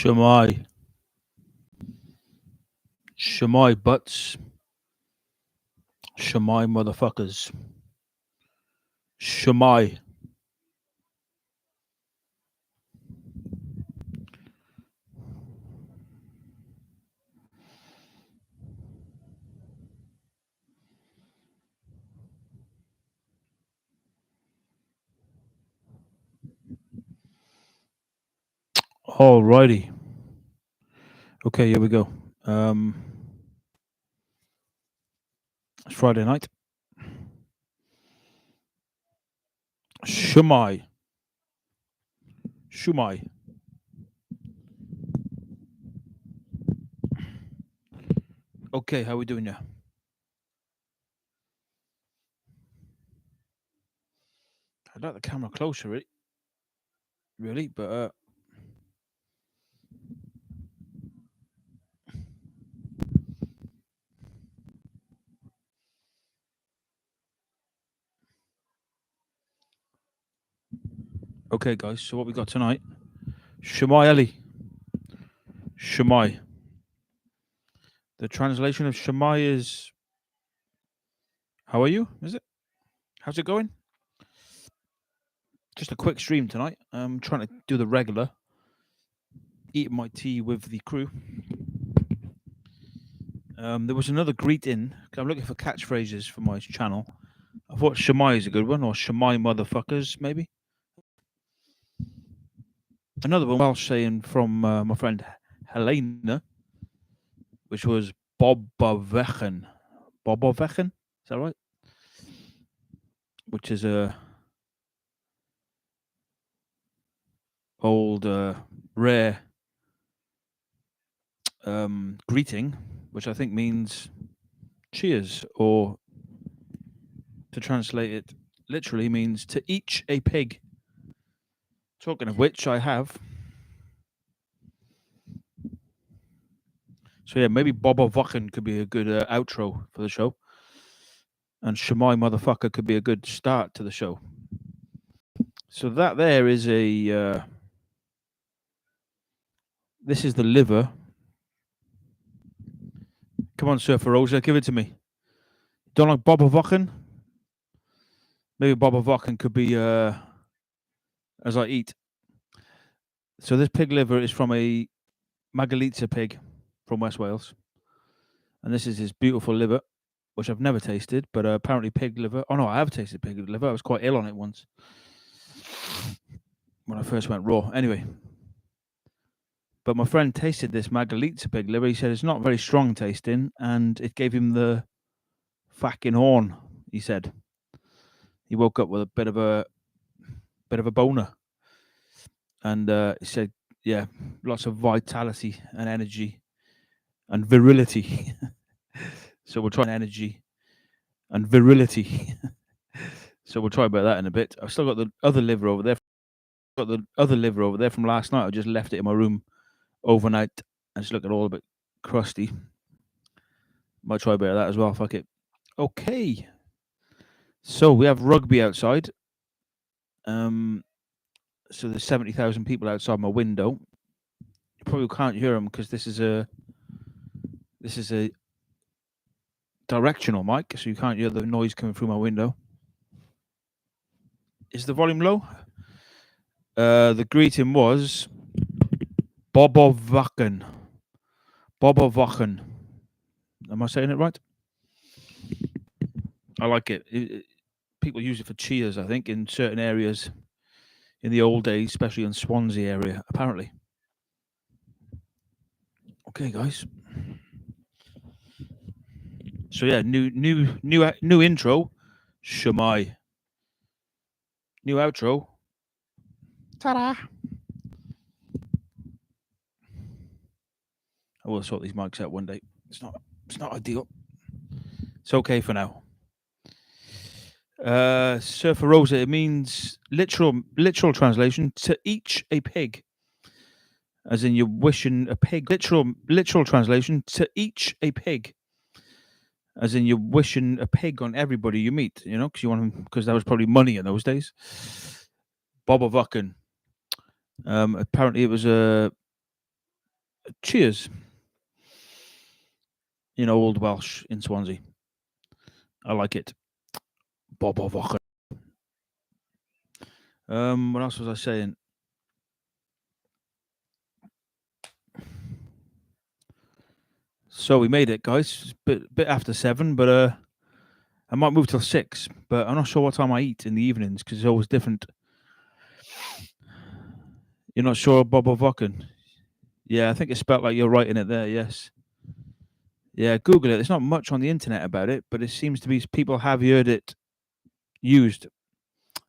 SHWMAE. SHWMAE butts. SHWMAE motherfuckers. SHWMAE. Alrighty. Okay, here we go. It's Friday night. SHWMAE. SHWMAE. Okay, how we doing now? I'd like the camera closer, really, but okay, guys. So what we got tonight? SHWMAE Ellie. SHWMAE. The translation of SHWMAE is, how are you? Is it? How's it going? Just a quick stream tonight. I'm trying to do the regular. Eating my tea with the crew. There was another greeting. I'm looking for catchphrases for my channel. I thought SHWMAE is a good one, or SHWMAE motherfuckers, maybe. Another one, Welsh saying from my friend Helena, which was BOBO FOCHYN. BOBO FOCHYN? Is that right? Which is a old rare greeting, which I think means cheers, or to translate it literally means to each a pig. Talking of which, I have. So yeah, maybe BOBO FOCHYN could be a good outro for the show, and SHWMAE motherfucker could be a good start to the show. So that there is a. This is the liver. Come on, Surfer Rosa, give it to me. Don't like BOBO FOCHYN? Maybe BOBO FOCHYN could be as I eat. So this pig liver is from a Magalitza pig from West Wales. And this is his beautiful liver, which I've never tasted, but apparently pig liver. Oh, no, I have tasted pig liver. I was quite ill on it once when I first went raw. Anyway. But my friend tasted this Magalitza pig liver. He said it's not very strong tasting, and it gave him the fucking horn, he said. He woke up with a bit of a boner. And he said, yeah, lots of vitality and energy and virility. So we'll try energy and virility. So we'll try about that in a bit. I've still got the other liver over there. From last night. I just left it in my room overnight and it's looking all a bit crusty. Might try about that as well. Fuck it. Okay. So we have rugby outside. So there's 70,000 people outside my window. You probably can't hear them because this is a directional mic, so you can't hear the noise coming through my window. Is the volume low? The greeting was BOBO FOCHYN. BOBO FOCHYN. Am I saying it right? I like it. People use it for cheers, I think, in certain areas in the old days, especially in Swansea area, apparently. Okay, guys. So yeah, new intro, SHWMAE. New outro. Ta-da! I will sort these mics out one day. It's not ideal. It's okay for now. Surfer Rosa, it means literal translation, to each a pig. As in you're wishing a pig. Literal translation, to each a pig. As in you're wishing a pig on everybody you meet, you know, because that was probably money in those days. BOBO FOCHYN. Apparently it was a Cheers. In Old Welsh in Swansea. I like it. BOBO FOCHYN. What else was I saying? So we made it, guys. It's a bit after 7, but I might move till 6. But I'm not sure what time I eat in the evenings because it's always different. You're not sure, BOBO FOCHYN? Yeah, I think it's spelled like you're writing it there. Yes. Yeah, Google it. There's not much on the internet about it, but it seems to be people have heard it used.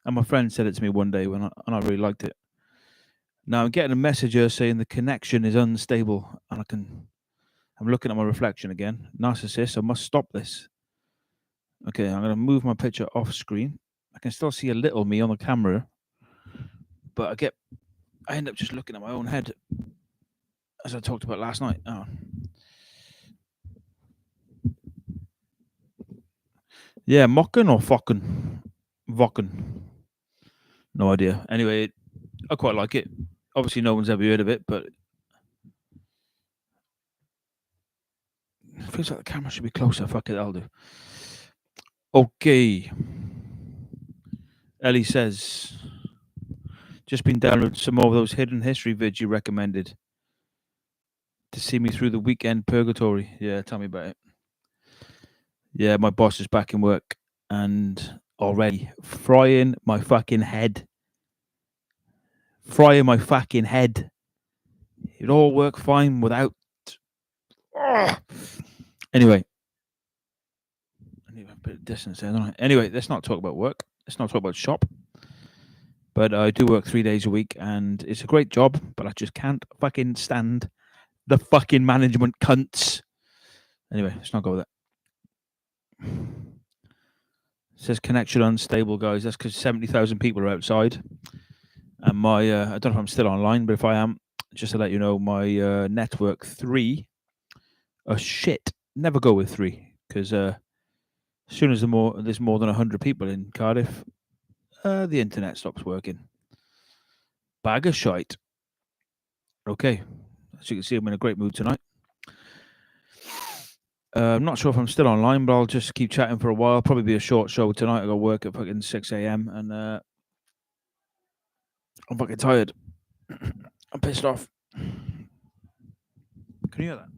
And my friend said it to me one day and I really liked it. Now I'm getting a message here saying the connection is unstable, and I'm looking at my reflection again. Narcissist, I must stop this. Okay, I'm going to move my picture off screen. I can still see a little me on the camera, but I end up just looking at my own head, as I talked about last night. Oh. Yeah, mockin or fockin? Vockin. No idea. Anyway, I quite like it. Obviously, no one's ever heard of it, but it feels like the camera should be closer. Fuck it, I'll do. Okay. Ellie says, just been downloading some more of those hidden history vids you recommended to see me through the weekend purgatory. Yeah, tell me about it. Yeah, my boss is back in work and already frying my fucking head. Frying my fucking head. It all worked fine without. Anyway. I need a bit of distance there, don't I? Anyway, let's not talk about work. Let's not talk about shop. But I do work 3 days a week and it's a great job, but I just can't fucking stand the fucking management cunts. Anyway, let's not go with that. It says connection unstable, guys. That's because 70,000 people are outside. And my, I don't know if I'm still online, but if I am, just to let you know, my network 3 are shit. Never go with 3 because as soon as there's more than 100 people in Cardiff, the internet stops working. Bag of shite. Okay, as you can see, I'm in a great mood tonight. I'm not sure if I'm still online, but I'll just keep chatting for a while. Probably be a short show tonight. I got work at fucking 6 a.m. and I'm fucking tired. I'm pissed off. Can you hear that?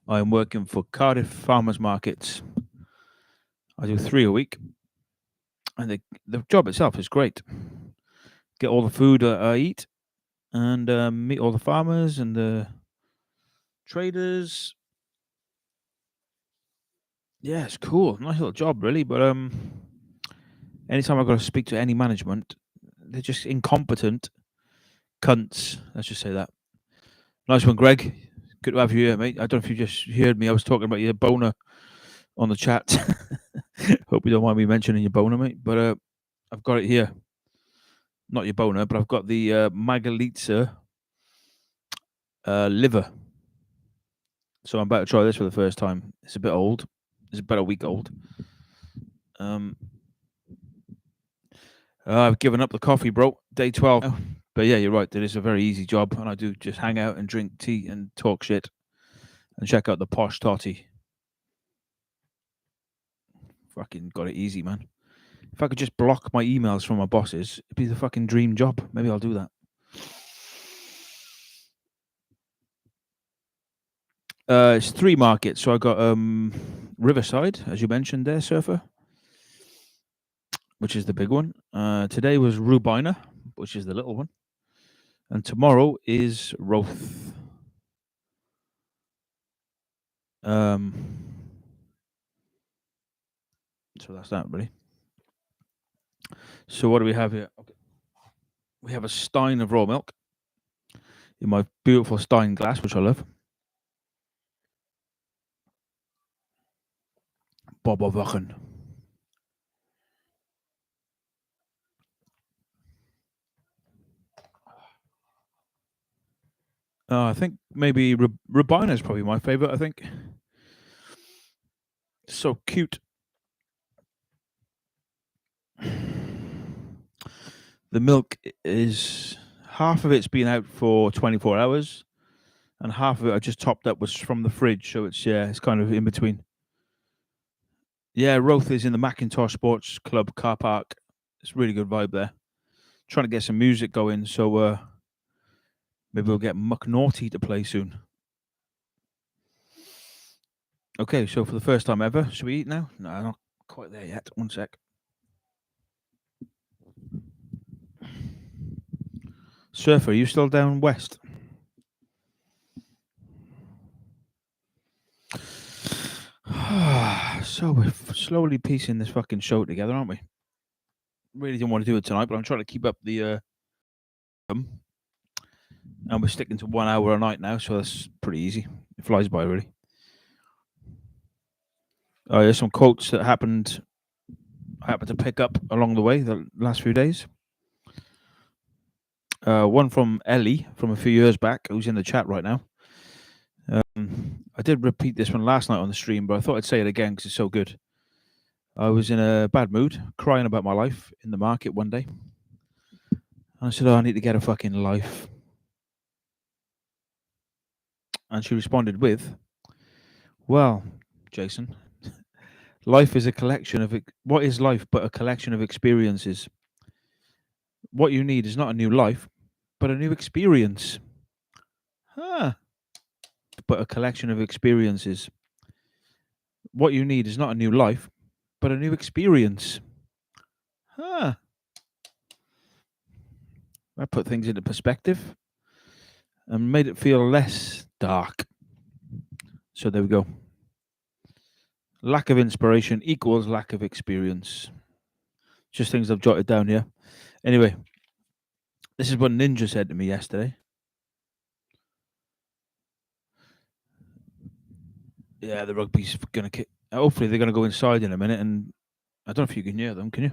I'm working for Cardiff Farmers Markets. I do 3 a week, and the job itself is great. Get all the food I eat, and meet all the farmers and the traders. Yeah, it's cool. Nice little job, really. But anytime I've got to speak to any management, they're just incompetent cunts. Let's just say that. Nice one, Greg. Good to have you here, mate. I don't know if you just heard me. I was talking about your boner on the chat. Hope you don't mind me mentioning your boner, mate. But I've got it here. Not your boner, but I've got the Magalitza liver. So I'm about to try this for the first time. It's a bit old. It's about a week old. I've given up the coffee, bro. Day 12. But yeah, you're right. It is a very easy job, and I do just hang out and drink tea and talk shit and check out the posh totty. Fucking got it easy, man. If I could just block my emails from my bosses, it'd be the fucking dream job. Maybe I'll do that. It's 3 markets. So I got Riverside, as you mentioned there, Surfer, which is the big one. Today was Rubina, which is the little one. And tomorrow is Roth. So that's that, really. So what do we have here? Okay. We have a stein of raw milk in my beautiful stein glass, which I love. BOBO FOCHYN. I think maybe Rubina is probably my favorite, I think. So cute. The milk is half of it's been out for 24 hours, and half of it I just topped up was from the fridge. So it's kind of in between. Yeah, Roth is in the Macintosh Sports Club car park. It's a really good vibe there. Trying to get some music going, so maybe we'll get Muck Naughty to play soon. Okay, so for the first time ever, should we eat now? No, not quite there yet. One sec. Surfer, are you still down west? So we're slowly piecing this fucking show together, aren't we? Really didn't want to do it tonight, but I'm trying to keep up the and we're sticking to 1 hour a night now, so that's pretty easy. It flies by, really. There's some quotes that I happened to pick up along the way the last few days. One from Ellie from a few years back, who's in the chat right now. I did repeat this one last night on the stream, but I thought I'd say it again because it's so good. I was in a bad mood, crying about my life in the market one day. And I said, I need to get a fucking life. And she responded with, well, Jason, life is a collection of... What is life but a collection of experiences? What you need is not a new life, but a new experience. But a collection of experiences. What you need is not a new life, but a new experience. That put things into perspective and made it feel less dark. So there we go. Lack of inspiration equals lack of experience. Just things I've jotted down here. Anyway, this is what Ninja said to me yesterday. Yeah, the rugby's going to kick. Hopefully they're going to go inside in a minute, and I don't know if you can hear them, can you?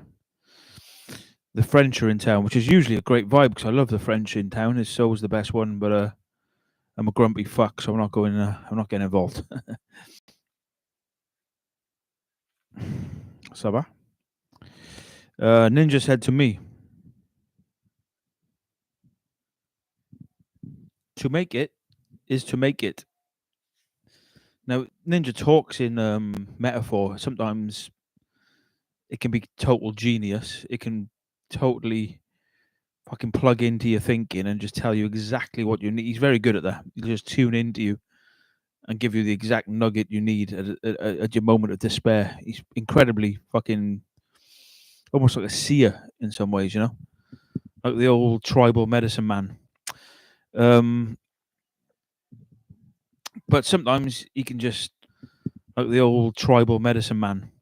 The French are in town, which is usually a great vibe because I love the French in town. It's always the best one, but I'm a grumpy fuck, so I'm not going. I'm not getting involved. Ça va? Ninja said to me, to make it is to make it. Now, Ninja talks in metaphor. Sometimes it can be total genius. It can totally fucking plug into your thinking and just tell you exactly what you need. He's very good at that. He'll just tune into you and give you the exact nugget you need at your moment of despair. He's incredibly fucking almost like a seer in some ways, you know, like the old tribal medicine man. But sometimes he can just, like the old tribal medicine man.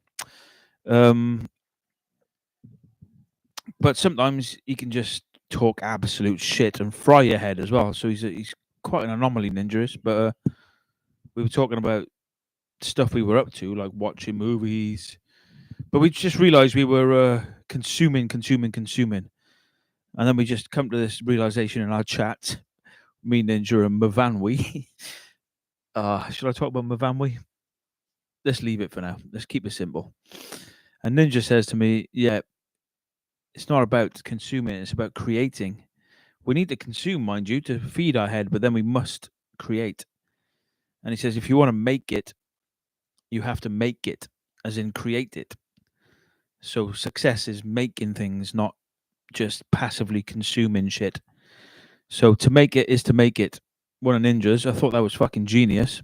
But sometimes he can just talk absolute shit and fry your head as well. So he's quite an anomaly, Ninja is. But we were talking about stuff we were up to, like watching movies. But we just realized we were consuming. And then we just come to this realization in our chat, me, Ninja, and Mavanwi. Should I talk about Mavanwi? Let's leave it for now. Let's keep it simple. And Ninja says to me, yeah, it's not about consuming, it's about creating. We need to consume, mind you, to feed our head, but then we must create. And he says, if you want to make it, you have to make it, as in create it. So success is making things, not just passively consuming shit. So to make it is to make it. One of Ninjas. I thought that was fucking genius.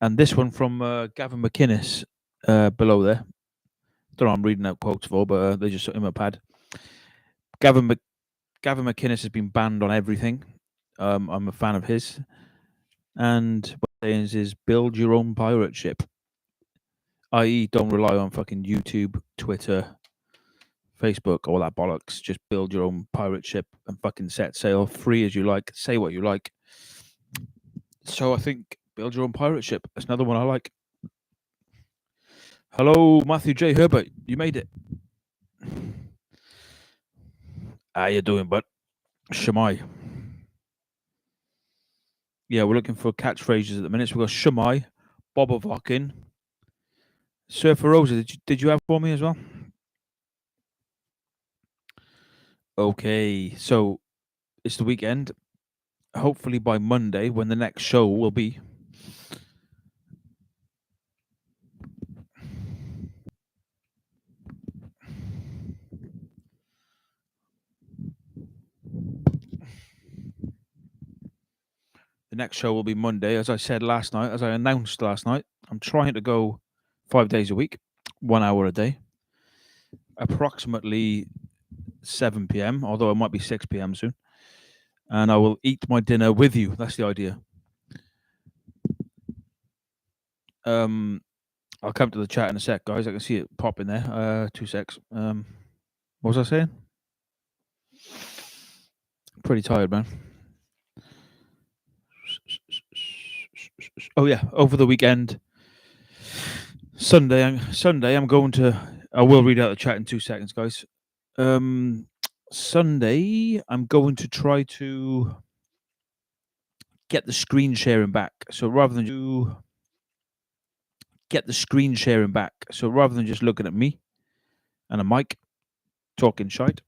And this one from Gavin McInnes below there. Don't know what I'm reading out quotes for, but they just in my pad. Gavin McInnes has been banned on everything. I'm a fan of his. And what he's saying is build your own pirate ship. I.e., don't rely on fucking YouTube, Twitter, Facebook, all that bollocks. Just build your own pirate ship and fucking set sail free as you like. Say what you like. So I think build your own pirate ship. That's another one I like. Hello, Matthew J. Herbert. You made it. How you doing, bud? SHWMAE. Yeah, we're looking for catchphrases at the minute. So we've got SHWMAE, BOBO FOCHYN, Surfer Rosa. Did you have for me as well? Okay, so it's the weekend. Hopefully by Monday, when the next show will be. The next show will be Monday, as I said last night, as I announced last night. I'm trying to go 5 days a week, 1 hour a day, approximately 7 p.m., although it might be 6 p.m. soon. And I will eat my dinner with you. That's the idea. I'll come to the chat in a sec, guys. I can see it pop in there. 2 secs. What was I saying? Pretty tired, man. Oh yeah, over the weekend, Sunday, I'm going to. I will read out the chat in 2 seconds, guys. Sunday, I'm going to try to get the screen sharing back. So rather than just looking at me and a mic talking shite,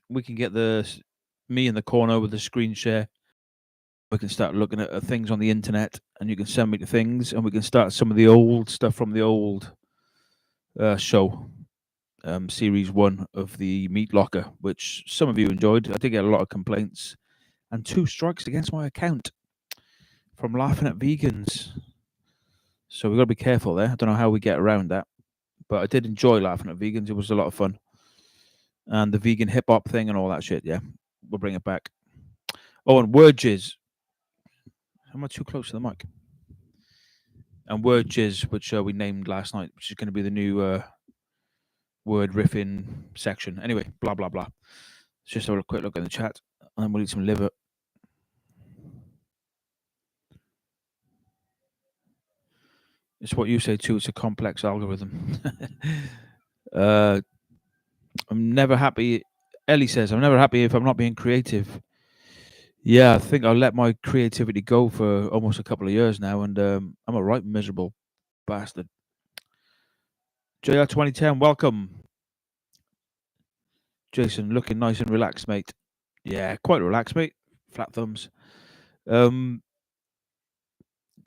we can get me in the corner with the screen share. We can start looking at things on the internet, and you can send me the things, and we can start some of the old stuff from the old show, series 1 of the Meat Locker, which some of you enjoyed. I did get a lot of complaints, and 2 strikes against my account from laughing at vegans. So we've got to be careful there. I don't know how we get around that, but I did enjoy laughing at vegans. It was a lot of fun. And the vegan hip hop thing and all that shit, yeah, we'll bring it back. Oh, and word jizz. Am I too close to the mic? And word jizz, which we named last night, which is going to be the new word riffing section. Anyway, blah blah blah. Let's just have a quick look at the chat, and then we'll eat some liver. It's what you say too. It's a complex algorithm. I'm never happy. Ellie says, I'm never happy if I'm not being creative. Yeah, I think I'll let my creativity go for almost a couple of years now, and I'm a right miserable bastard. JR 2010, welcome. Jason, looking nice and relaxed, mate. Yeah, quite relaxed, mate. Flat thumbs. To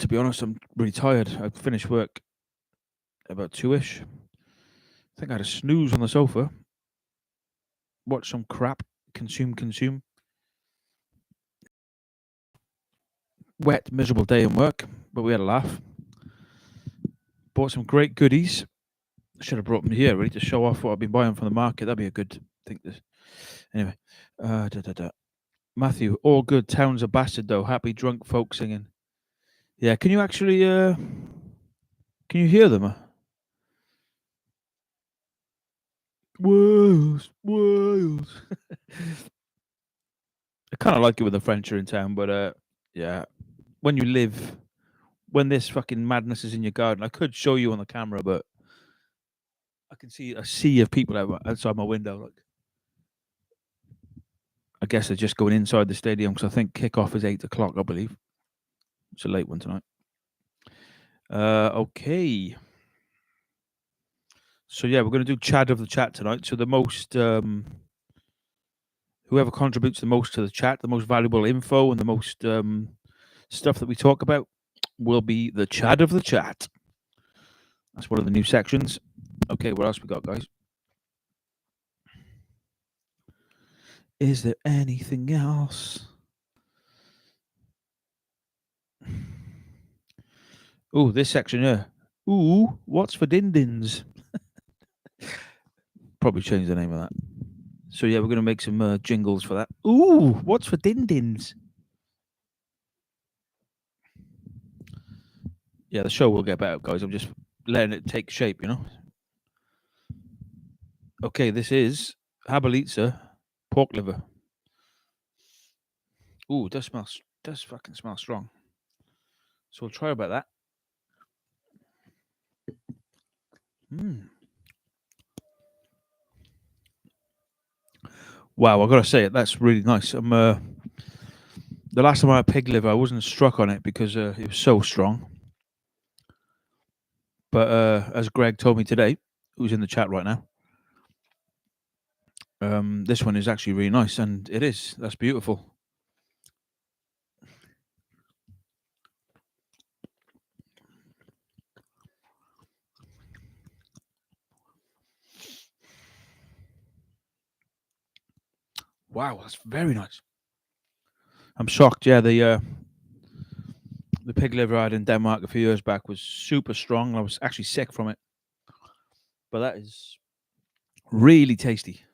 be honest, I'm really tired. I finished work about 2-ish. I think I had a snooze on the sofa. Watch some crap. Consume. Wet, miserable day in work, but we had a laugh. Bought some great goodies. Should have brought them here, really, to show off what I've been buying from the market. That'd be a good thing. Anyway, Matthew, all good. Town's a bastard, though. Happy drunk folk singing. Yeah, can you actually, can you hear them? Wales. I kind of like it when the French are in town, but yeah, when this fucking madness is in your garden, I could show you on the camera, but I can see a sea of people outside my window. Like, I guess they're just going inside the stadium because I think kickoff is 8 o'clock, I believe. It's a late one tonight. Okay. So yeah, we're going to do Chad of the chat tonight. So the most, whoever contributes the most to the chat, the most valuable info and the most stuff that we talk about will be the Chad of the chat. That's one of the new sections. Okay, what else we got, guys? Is there anything else? Ooh, this section here. Ooh, what's for din-dins? Probably change the name of that. So yeah, we're going to make some jingles for that. Ooh, what's for din-dins? Yeah, the show will get better, guys. I'm just letting it take shape, you know? Okay, this is Habalitza pork liver. Ooh, does fucking smell strong. So we'll try about that. Wow, I gotta say it. That's really nice. The last time I had pig liver, I wasn't struck on it because it was so strong. But as Greg told me today, who's in the chat right now, This one is actually really nice, and it is. That's beautiful. Wow, that's very nice. I'm shocked. Yeah, the pig liver I had in Denmark a few years back was super strong. I was actually sick from it, but that is really tasty.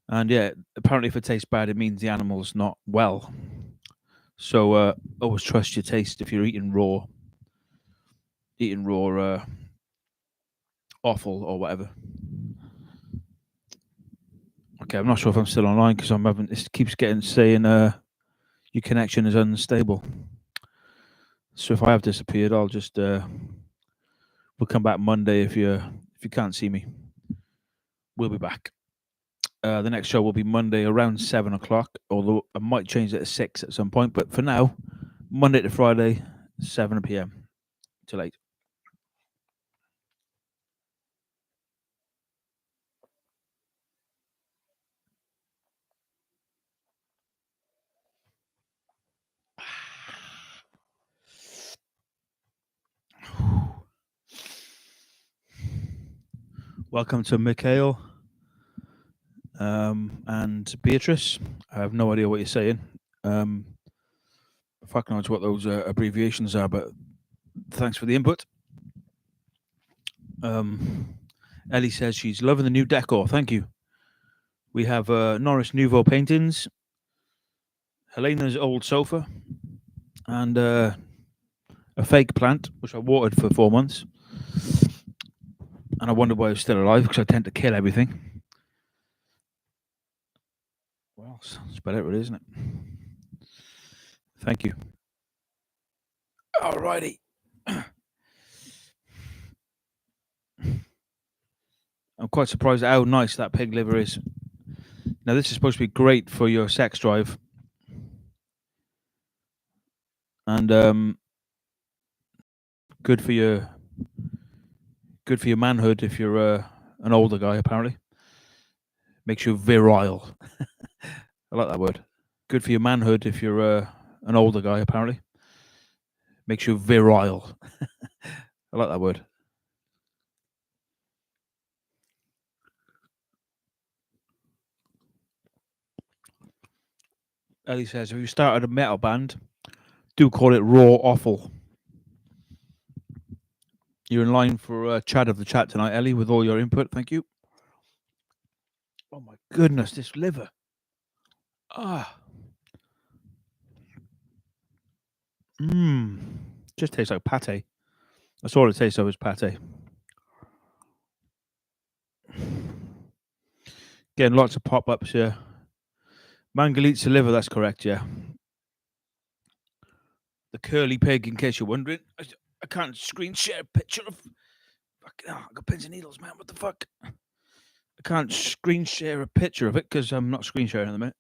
And yeah, apparently, if it tastes bad, it means the animal's not well. So always trust your taste if you're eating raw offal or whatever. Okay, I'm not sure if I'm still online because I'm having. It keeps saying your connection is unstable. So if I have disappeared, I'll just we'll come back Monday if you can't see me. We'll be back. The next show will be Monday around 7 o'clock, although I might change it to 6 at some point. But for now, Monday to Friday, 7 p.m. till 8. Welcome to Mikhail and Beatrice. I have no idea what you're saying. Fuck knows what those abbreviations are, but thanks for the input. Ellie says she's loving the new decor. Thank you. We have Norris Nouveau paintings, Helena's old sofa, and a fake plant, which I watered for 4 months. And I wonder why it's still alive, because I tend to kill everything. Well, it's better, really, isn't it? Thank you. Alrighty. I'm quite surprised at how nice that pig liver is. Now, this is supposed to be great for your sex drive. And good for your manhood if you're an older guy, apparently. Makes you virile. I like that word. Good for your manhood if you're an older guy, apparently. Makes you virile. I like that word. Ellie says, if you started a metal band, do call it Raw Offal. You're in line for chat of the chat tonight, Ellie, with all your input. Thank you. Oh my goodness, this liver. Just tastes like pate. That's all it tastes of is pate. Getting lots of pop-ups here. Mangalitsa liver, that's correct, yeah. The curly pig, in case you're wondering. I can't screen share a picture of... I got pins and needles, man. What the fuck? I can't screen share a picture of it because I'm not screen sharing at the minute.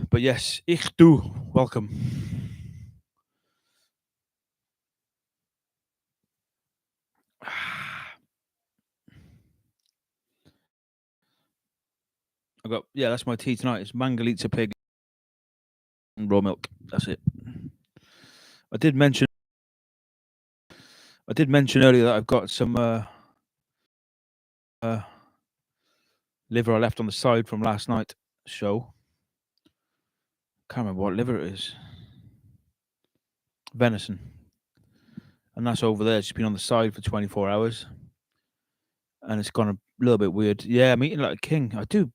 But yes, ich do. Welcome. That's my tea tonight. It's Mangalitsa pig and raw milk. That's it. I did mention earlier that I've got some liver I left on the side from last night's show. Can't remember what liver it is. Venison. And that's over there. It's been on the side for 24 hours. And it's gone a little bit weird. Yeah, I'm eating like a king. I do.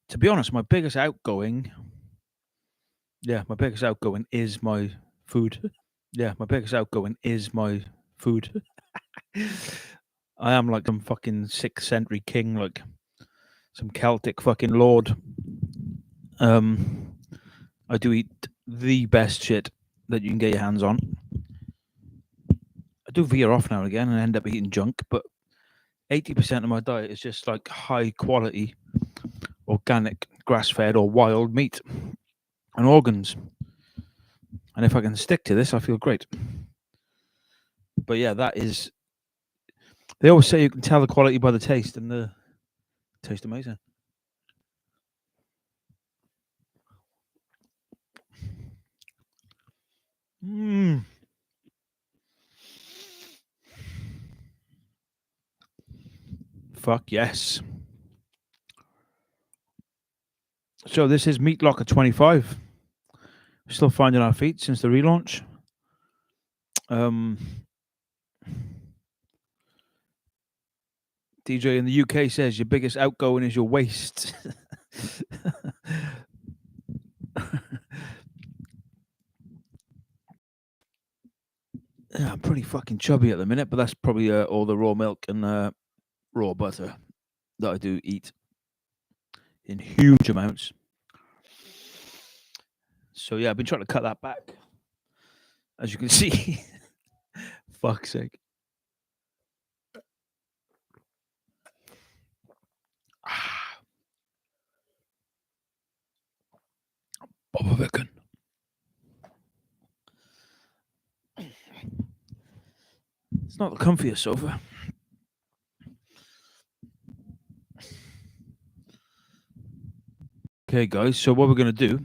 To be honest, my biggest outgoing is my food. Yeah, my biggest outgoing is my food. I am like some fucking 6th century king, like some Celtic fucking lord. I do eat the best shit that you can get your hands on. I do veer off now and again and end up eating junk, but 80% of my diet is just like high quality, organic, grass-fed or wild meat and organs. And if I can stick to this, I feel great. But yeah, that is... They always say you can tell the quality by the taste, and Tastes amazing. Mmm. Fuck yes. So this is Meat Locker 25. We're still finding our feet since the relaunch. DJ in the UK says your biggest outgoing is your waist. Yeah, I'm pretty fucking chubby at the minute, but that's probably all the raw milk and raw butter that I do eat in huge amounts. So yeah, I've been trying to cut that back, as you can see. Fuck's sake. BOBO FOCHYN. It's not the comfiest sofa. Okay, guys, so what we're going to do,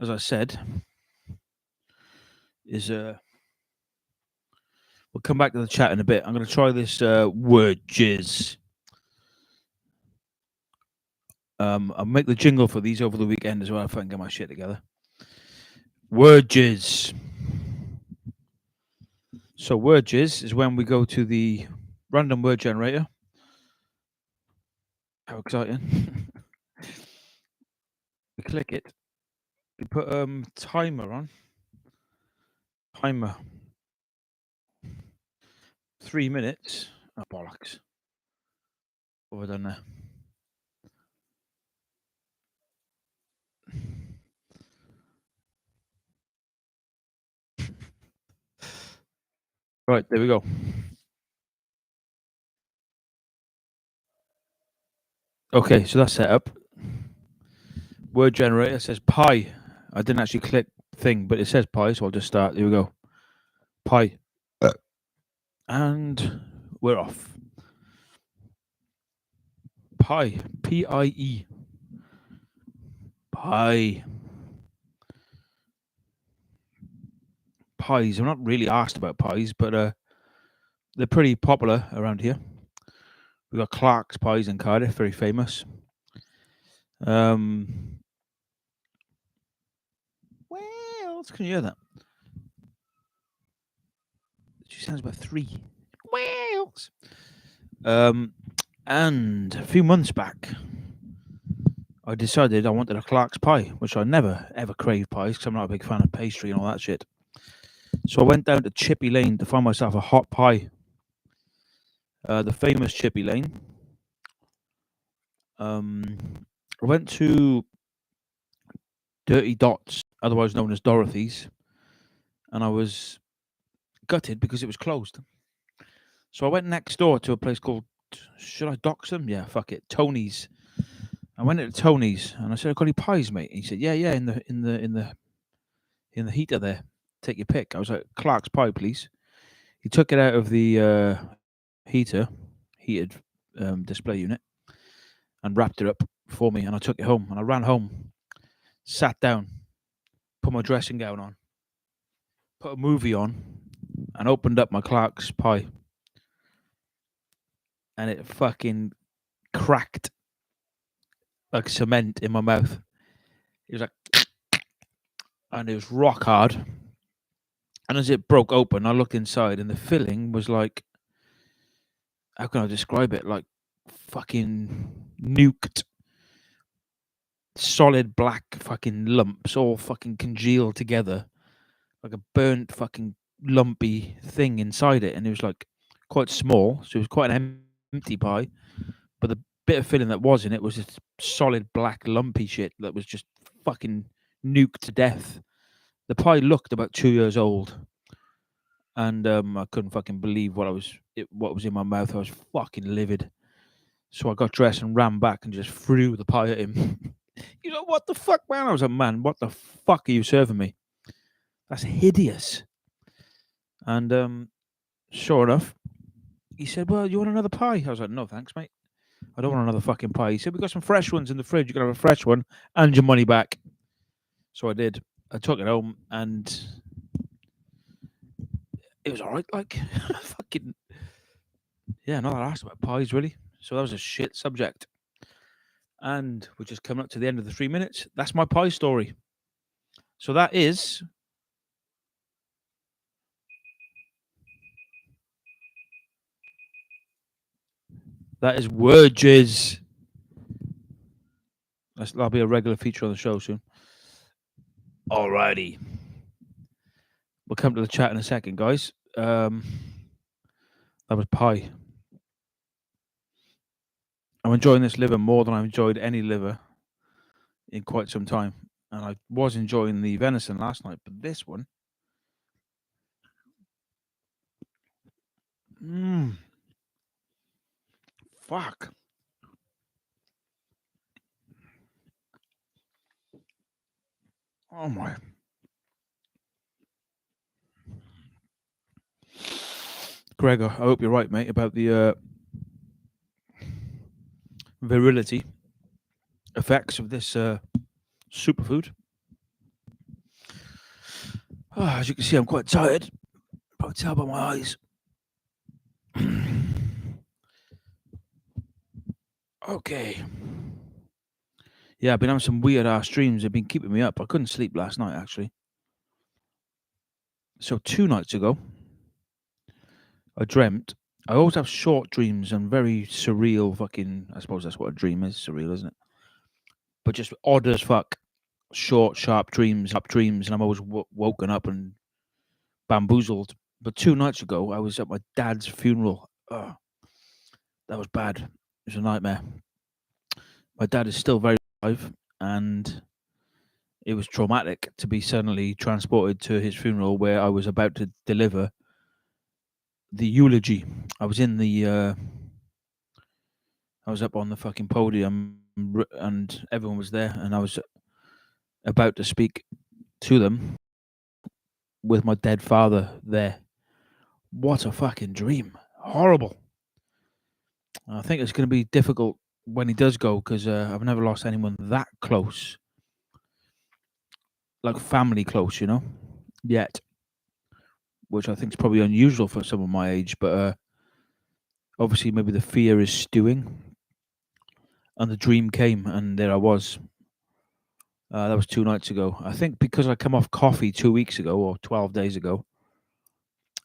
as I said, is we'll come back to the chat in a bit. I'm going to try this word jizz. I'll make the jingle for these over the weekend as well if I can get my shit together. Word jizz. So word jizz is when we go to the random word generator. How exciting. We click it. We put timer on. Timer. 3 minutes. Oh, bollocks. What have I done there? Right, there we go. Okay, so that's set up. Word generator says pie. I didn't actually click thing, but it says pie, so I'll just start. Here we go. Pie. And we're off. Pie. P-I-E. Pie. Pies. I'm not really asked about pies, but they're pretty popular around here. We've got Clark's Pies in Cardiff, very famous. Wales, can you hear that? She sounds about 3. Wales. And a few months back, I decided I wanted a Clark's pie, which I never ever crave pies because I'm not a big fan of pastry and all that shit. So I went down to Chippy Lane to find myself a hot pie. The famous Chippy Lane. I went to Dirty Dots, otherwise known as Dorothy's, and I was gutted because it was closed. So I went next door to a place called, should I dox them? Yeah, fuck it, Tony's. I went into Tony's and I said, "I've got any pies, mate?" And he said, "Yeah, in the heater there. Take your pick." I was like, "Clark's pie, please." He took it out of the heated display unit, and wrapped it up for me. And I took it home. And I ran home, sat down, put my dressing gown on, put a movie on, and opened up my Clark's pie. And it fucking cracked like cement in my mouth. It was like, and it was rock hard. And as it broke open, I looked inside, and the filling was like, how can I describe it? Like fucking nuked, solid black fucking lumps, all fucking congealed together, like a burnt fucking lumpy thing inside it. And it was like quite small, so it was quite an empty pie. But the bit of filling that was in it was this solid black lumpy shit that was just fucking nuked to death. The pie looked about 2 years old, and I couldn't fucking believe what was in my mouth. I was fucking livid. So I got dressed and ran back and just threw the pie at him. He's like, "What the fuck, man?" I was like, "Man, what the fuck are you serving me? That's hideous." And sure enough, he said, "Well, you want another pie?" I was like, "No, thanks, mate." I don't want another fucking pie. He said, we got some fresh ones in the fridge. You can have a fresh one and your money back. So I did. I took it home and it was all right. Like, fucking, yeah, not that I asked about pies, really. So that was a shit subject. And we're just coming up to the end of the 3 minutes. That's my pie story. So that is Wordges. That'll be a regular feature on the show soon. Alrighty. We'll come to the chat in a second, guys. That was pie. I'm enjoying this liver more than I've enjoyed any liver in quite some time. And I was enjoying the venison last night, but this one... Fuck. Oh my. Gregor, I hope you're right, mate, about the virility effects of this superfood. As you can see, I'm quite tired. Probably tell by my eyes. Okay. Yeah, I've been having some weird ass dreams. They've been keeping me up. I couldn't sleep last night, actually. So 2 nights ago, I dreamt. I always have short dreams and very surreal fucking... I suppose that's what a dream is. Surreal, isn't it? But just odd as fuck. Short, sharp dreams, and I'm always woken up and bamboozled. But 2 nights ago, I was at my dad's funeral. That was bad. It was a nightmare. My dad is still very alive, and it was traumatic to be suddenly transported to his funeral where I was about to deliver the eulogy. I was in the... I was up on the fucking podium, and everyone was there, and I was about to speak to them with my dead father there. What a fucking dream. Horrible. I think it's going to be difficult when he does go, because I've never lost anyone that close. Like family close, you know? Yet. Which I think is probably unusual for someone my age, but obviously maybe the fear is stewing. And the dream came, and there I was. That was 2 nights ago. I think because I come off coffee 2 weeks ago, or 12 days ago,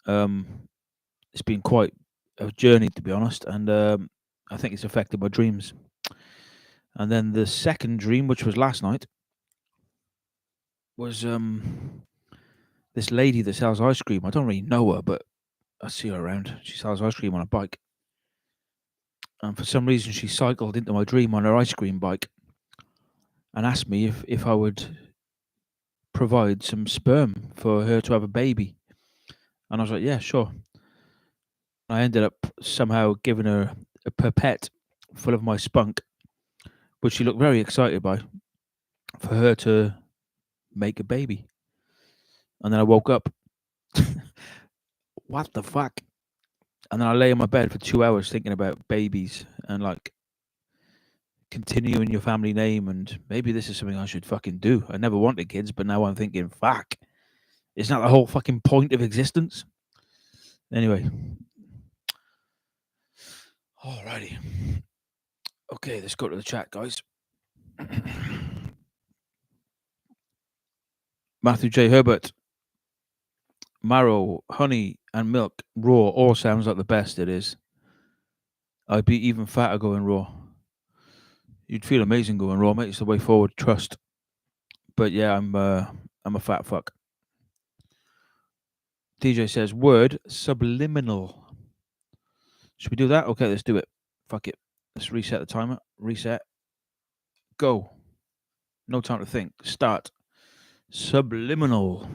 it's been quite a journey, to be honest, and I think it's affected my dreams. And then the second dream, which was last night, was this lady that sells ice cream. I don't really know her, but I see her around. She sells ice cream on a bike. And for some reason, she cycled into my dream on her ice cream bike and asked me if I would provide some sperm for her to have a baby. And I was like, yeah, sure. I ended up somehow giving her a pipette full of my spunk, which she looked very excited by, for her to make a baby. And then I woke up. What the fuck? And then I lay in my bed for 2 hours thinking about babies and like continuing your family name, and maybe this is something I should fucking do. I never wanted kids, but now I'm thinking, fuck, isn't that the whole fucking point of existence? Anyway. Alrighty. Okay, let's go to the chat, guys. Matthew J. Herbert. Marrow, honey, and milk, raw, all sounds like the best. It is. I'd be even fatter going raw. You'd feel amazing going raw, mate. It's the way forward. Trust. But yeah, I'm a fat fuck. DJ says, word subliminal. Should we do that? Okay, let's do it. Fuck it. Let's reset the timer. Reset. Go. No time to think. Start. Subliminal.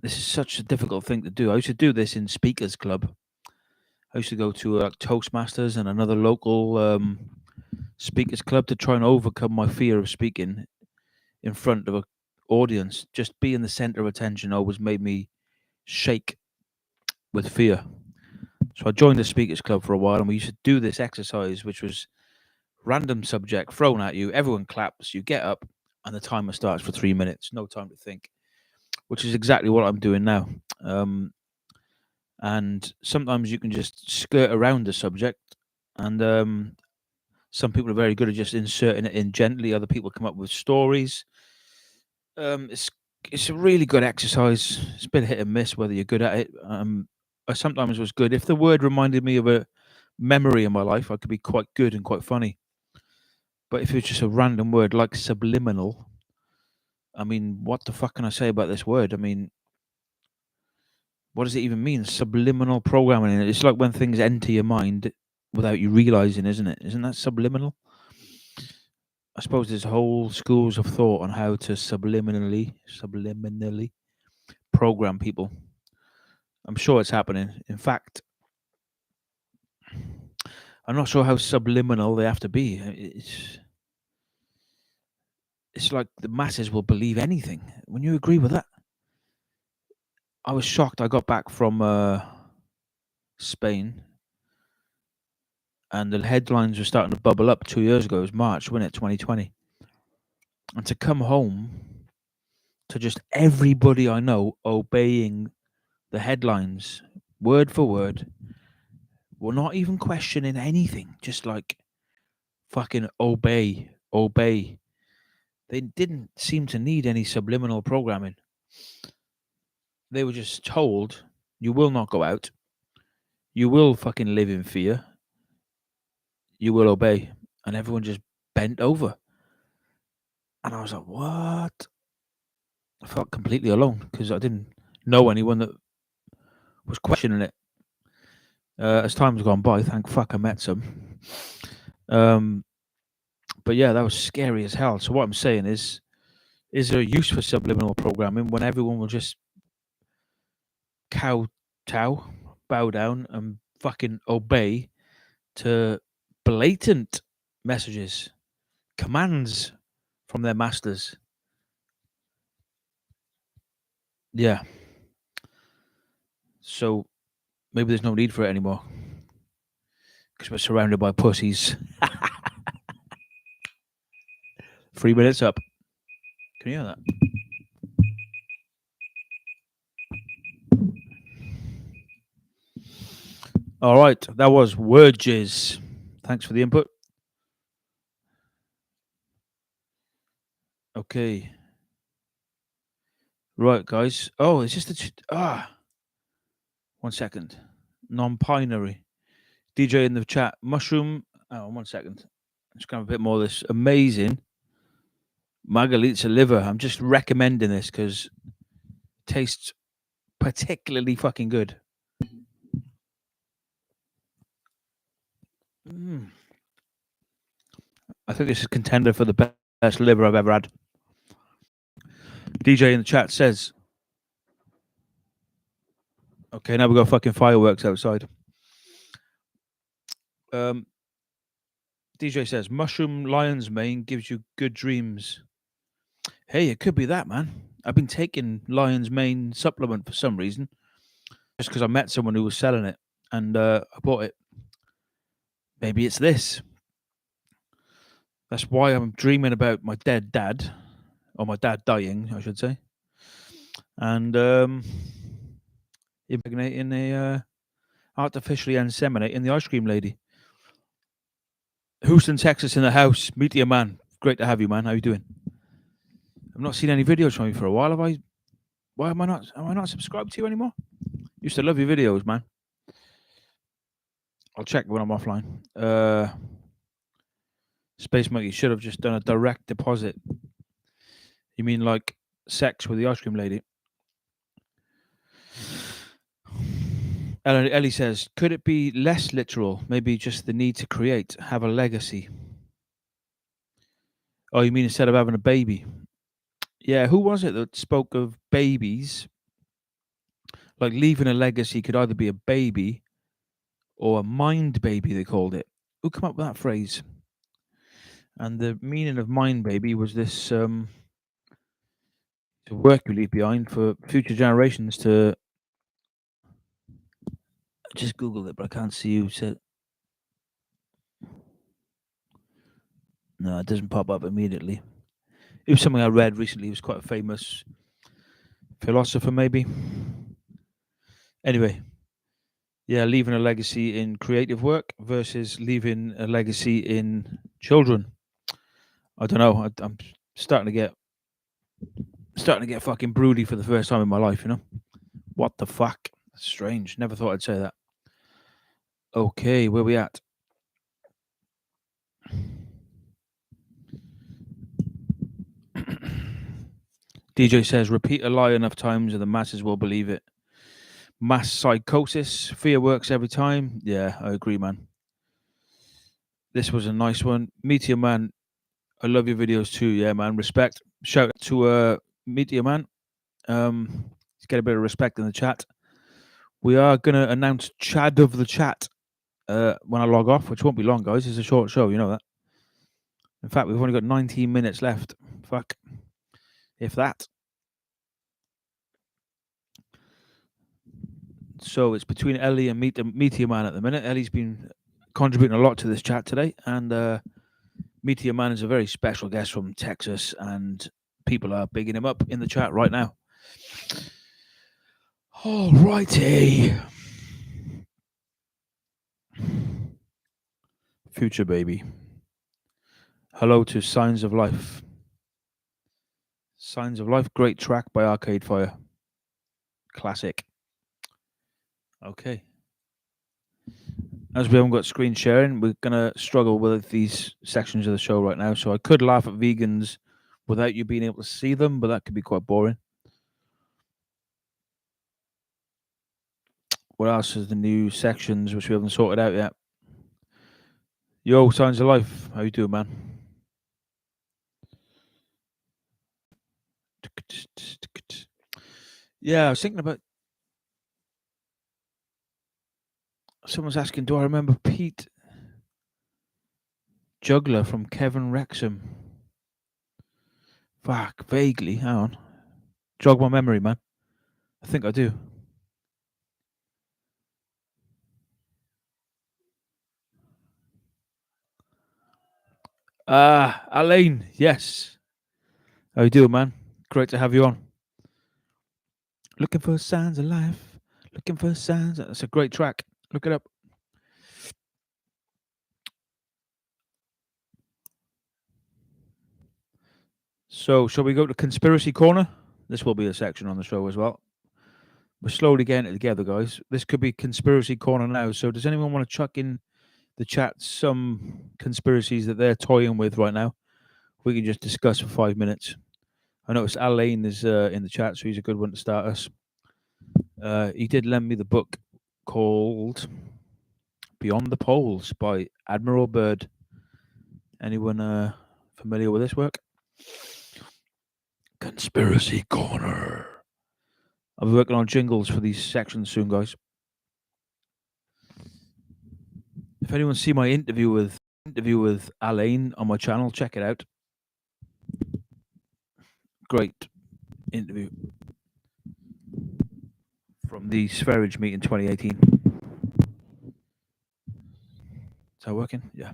This is such a difficult thing to do. I used to do this in Speakers Club. I used to go to Toastmasters and another local Speakers Club to try and overcome my fear of speaking in front of an audience. Just being the center of attention always made me shake with fear. So I joined the Speakers Club for a while, and we used to do this exercise, which was random subject thrown at you. Everyone claps. You get up, and the timer starts for 3 minutes. No time to think, which is exactly what I'm doing now. And sometimes you can just skirt around the subject, and some people are very good at just inserting it in gently. Other people come up with stories. It's a really good exercise. It's a bit hit and miss whether you're good at it. I sometimes was good. If the word reminded me of a memory in my life, I could be quite good and quite funny. But if it's just a random word like subliminal, I mean, what the fuck can I say about this word? I mean, what does it even mean? Subliminal programming. It's like when things enter your mind without you realizing, isn't it? Isn't that subliminal? I suppose there's whole schools of thought on how to subliminally program people. I'm sure it's happening. In fact, I'm not sure how subliminal they have to be. It's like the masses will believe anything. When you agree with that? I was shocked. I got back from Spain, and the headlines were starting to bubble up 2 years ago. It was March, wasn't it? 2020. And to come home to just everybody I know obeying the headlines word for word. We're not even questioning anything. Just like fucking obey. They didn't seem to need any subliminal programming. They were just told, you will not go out. You will fucking live in fear. You will obey. And everyone just bent over. And I was like, what? I felt completely alone because I didn't know anyone that was questioning it. As time's gone by, thank fuck I met some. But yeah, that was scary as hell. So what I'm saying is there a use for subliminal programming when everyone will just bow down, and fucking obey to blatant messages, commands from their masters? Yeah. So maybe there's no need for it anymore because we're surrounded by pussies. 3 minutes up. Can you hear that? All right, that was word jizz. Thanks for the input. Okay. Right, guys. Oh, it's just a 1 second. Non-binary. DJ in the chat. Mushroom. Oh, 1 second. Just have a bit more of this amazing Margalitza liver. I'm just recommending this because it tastes particularly fucking good. I think this is contender for the best liver I've ever had. DJ in the chat says, okay, now we've got fucking fireworks outside. DJ says, mushroom lion's mane gives you good dreams. Hey, it could be that, man. I've been taking lion's mane supplement for some reason. Just because I met someone who was selling it, and I bought it. Maybe it's this. That's why I'm dreaming about my dead dad, or my dad dying, I should say, and impregnating a artificially inseminating the ice cream lady. Houston, Texas in the house. Meet your man. Great to have you, man. How you doing? I've not seen any videos from you for a while. Have I? Why am I not subscribed to you anymore? Used to love your videos, man. I'll check when I'm offline. Space Monkey should have just done a direct deposit. You mean like sex with the ice cream lady? Ellie says, could it be less literal? Maybe just the need to create, have a legacy. Oh, you mean instead of having a baby? Yeah, who was it that spoke of babies? Like leaving a legacy could either be a baby or a mind baby, they called it. Who came up with that phrase? And the meaning of mind baby was this the work you leave behind for future generations to Just Googled it, but I can't see who said. No, it doesn't pop up immediately. It was something I read recently. He was quite a famous philosopher, maybe. Anyway, yeah, leaving a legacy in creative work versus leaving a legacy in children. I don't know. I'm starting to get fucking broody for the first time in my life. You know, what the fuck? That's strange. Never thought I'd say that. Okay, where we at? DJ says, repeat a lie enough times and the masses will believe it. Mass psychosis. Fear works every time. Yeah, I agree, man. This was a nice one. Meteor Man, I love your videos too. Yeah, man. Respect. Shout out to Meteor Man. Let's get a bit of respect in the chat. We are going to announce Chad of the Chat when I log off, which won't be long, guys. It's a short show, you know that. In fact, we've only got 19 minutes left. Fuck. If that. So it's between Ellie and Meteor Man at the minute. Ellie's been contributing a lot to this chat today, and Meteor Man is a very special guest from Texas, and people are bigging him up in the chat right now. All righty. Future Baby. Hello to Signs of Life. Signs of Life, great track by Arcade Fire. Classic. Okay. As we haven't got screen sharing, we're going to struggle with these sections of the show right now. So I could laugh at vegans without you being able to see them, but that could be quite boring. What else is the new sections which we haven't sorted out yet? Yo, Signs of Life. How you doing, man? Yeah, I was thinking about... Someone's asking, do I remember Pete Juggler from Kevin Wrexham? Fuck, vaguely. Hang on. Jog my memory, man. I think I do. Alain, yes. How you doing, man? Great to have you on. Looking for signs of life. Looking for signs. That's a great track. Look it up. So, shall we go to Conspiracy Corner? This will be a section on the show as well. We're slowly getting it together, guys. This could be Conspiracy Corner now. So, does anyone want to chuck in the chat some conspiracies that they're toying with right now? We can just discuss for 5 minutes. I noticed Alain is in the chat, so he's a good one to start us. He did lend me the book called Beyond the Poles by Admiral Byrd. Anyone familiar with this work? Conspiracy Corner. I'll be working on jingles for these sections soon, guys. If anyone see my interview with Alain on my channel, check it out. Great interview from the Spherage meet in 2018. Is that working? Yeah.